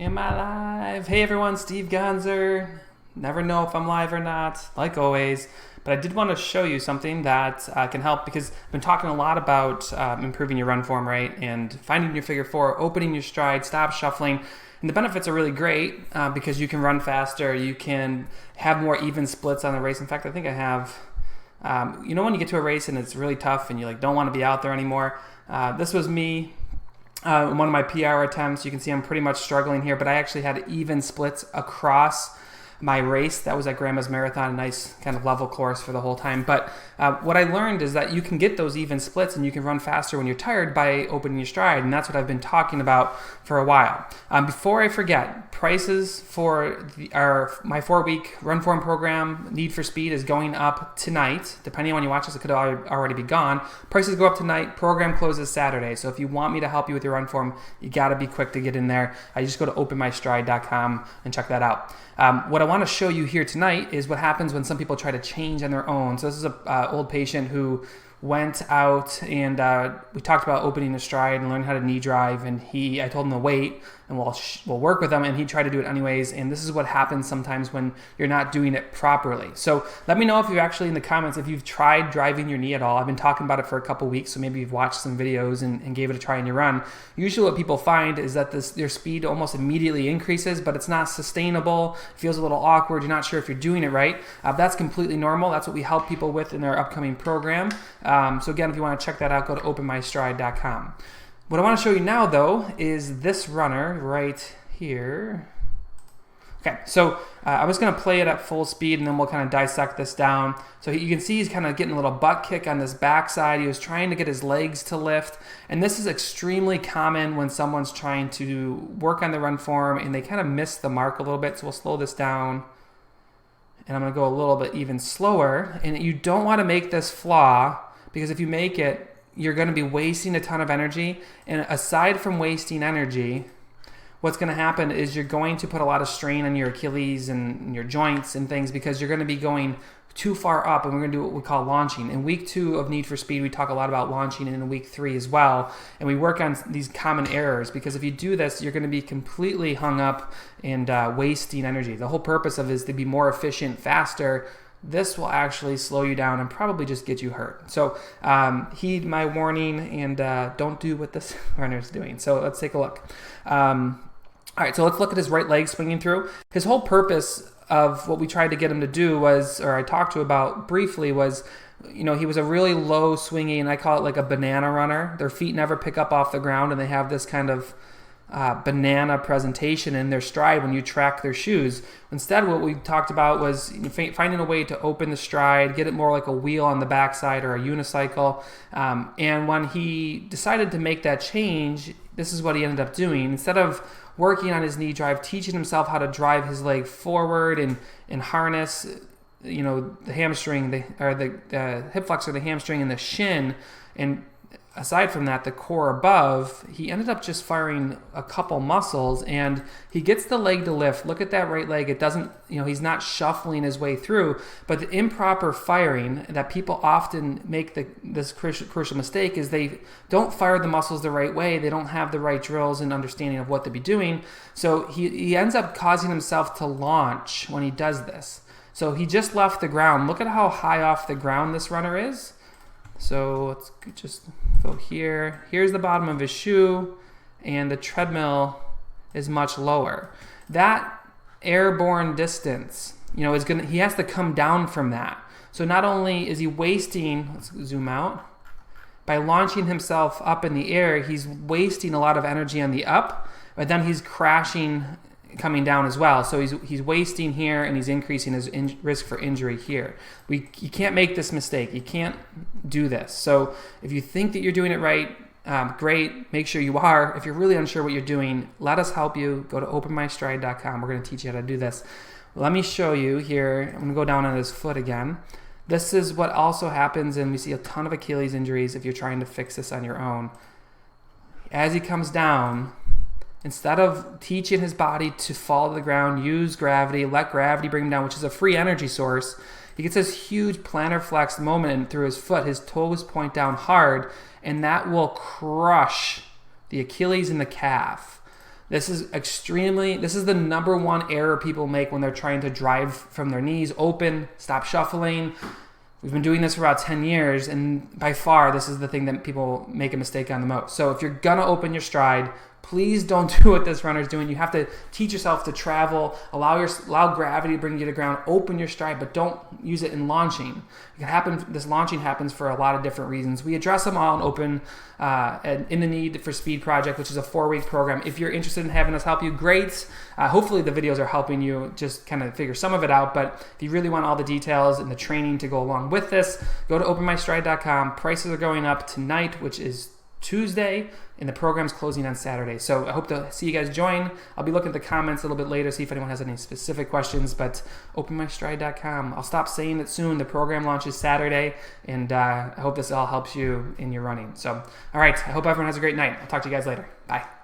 Am I live? Hey everyone, Steve Gonzer. Never know if I'm live or not, like always. But I did want to show you something that can help because I've been talking a lot about improving your run form, right? And finding your figure four, opening your stride, stop shuffling. And the benefits are really great because you can run faster, you can have more even splits on the race. In fact, I think I have, when you get to a race and it's really tough and you don't want to be out there anymore. This was me. In one of my PR attempts, you can see I'm pretty much struggling here, but I actually had even splits across my race. That was at Grandma's Marathon, a nice kind of level course for the whole time. But what I learned is that you can get those even splits and you can run faster when you're tired by opening your stride, and that's what I've been talking about for a while. Before I forget, prices for my 4-week run form program, Need for Speed, is going up tonight. Depending on when you watch this, it could already be gone. Prices go up tonight. Program closes Saturday. So if you want me to help you with your run form, you got to be quick to get in there. You just go to openmystride.com and check that out. What I want to show you here tonight is what happens when some people try to change on their own. So this is an old patient who went out and we talked about opening the stride and learning how to knee drive, and I told him to wait and we'll work with him, and he tried to do it anyways. And this is what happens sometimes when you're not doing it properly. So let me know if you actually in the comments if you've tried driving your knee at all. I've been talking about it for a couple weeks, so maybe you've watched some videos and gave it a try in your run. Usually what people find is that their speed almost immediately increases, but it's not sustainable. It feels a little awkward. You're not sure if you're doing it right. That's completely normal. That's what we help people with in our upcoming program. So again, if you want to check that out, go to openmystride.com. What I want to show you now, though, is this runner right here. Okay, so I was going to play it at full speed, and then we'll kind of dissect this down. So you can see he's kind of getting a little butt kick on this backside. He was trying to get his legs to lift, and this is extremely common when someone's trying to work on the run form, and they kind of miss the mark a little bit. So we'll slow this down, and I'm going to go a little bit even slower. And you don't want to make this flaw, because if you make it, you're going to be wasting a ton of energy. And aside from wasting energy, what's going to happen is you're going to put a lot of strain on your Achilles and your joints and things, because you're going to be going too far up, and we're going to do what we call launching. In week 2 of Need for Speed, we talk a lot about launching, and in week 3 as well. And we work on these common errors, because if you do this, you're going to be completely hung up and wasting energy. The whole purpose of it is to be more efficient, faster. This will actually slow you down and probably just get you hurt. So heed my warning and don't do what this runner is doing. So let's take a look. All right, so let's look at his right leg swinging through. His whole purpose of what we tried to get him to do was, or I talked to about briefly, was, he was a really low swinging, I call it like a banana runner. Their feet never pick up off the ground, and they have this kind of banana presentation in their stride when you track their shoes. Instead, what we talked about was finding a way to open the stride, get it more like a wheel on the backside or a unicycle. And when he decided to make that change, this is what he ended up doing. Instead of working on his knee drive, teaching himself how to drive his leg forward and harness, the hamstring, the hip flexor, the hamstring, and the shin, and aside from that, the core above, he ended up just firing a couple muscles, and he gets the leg to lift. Look at that right leg. It doesn't, he's not shuffling his way through, but the improper firing that people often make this crucial mistake is they don't fire the muscles the right way. They don't have the right drills and understanding of what to be doing. So he ends up causing himself to launch when he does this. So he just left the ground. Look at how high off the ground this runner is. So let's just go here. Here's the bottom of his shoe, and the treadmill is much lower. That airborne distance, he has to come down from that. So not only is he wasting, let's zoom out, by launching himself up in the air, he's wasting a lot of energy on the up, but then he's crashing coming down as well. So he's wasting here, and he's increasing his risk for injury here. You can't make this mistake. You can't do this. So if you think that you're doing it right, great. Make sure you are. If you're really unsure what you're doing, let us help you. Go to openmystride.com. We're going to teach you how to do this. Let me show you here. I'm going to go down on his foot again. This is what also happens, and we see a ton of Achilles injuries if you're trying to fix this on your own. As he comes down, instead of teaching his body to fall to the ground, use gravity, let gravity bring him down, which is a free energy source, he gets this huge plantar flex moment through his foot. His toes point down hard, and that will crush the Achilles and the calf. This is the number one error people make when they're trying to drive from their knees open, stop shuffling. We've been doing this for about 10 years, and by far, this is the thing that people make a mistake on the most. So if you're gonna open your stride, please don't do what this runner's doing. You have to teach yourself to travel, allow gravity to bring you to the ground, open your stride, but don't use it in launching. This launching happens for a lot of different reasons. We address them all in Open in the Need for Speed project, which is a 4-week program. If you're interested in having us help you, great. Hopefully the videos are helping you just kind of figure some of it out, but if you really want all the details and the training to go along with this, go to openmystride.com. Prices are going up tonight, which is Tuesday, and the program's closing on Saturday. So I hope to see you guys join. I'll be looking at the comments a little bit later, see if anyone has any specific questions, but openmystride.com. I'll stop saying it soon. The program launches Saturday, and I hope this all helps you in your running. So, all right, I hope everyone has a great night. I'll talk to you guys later. Bye.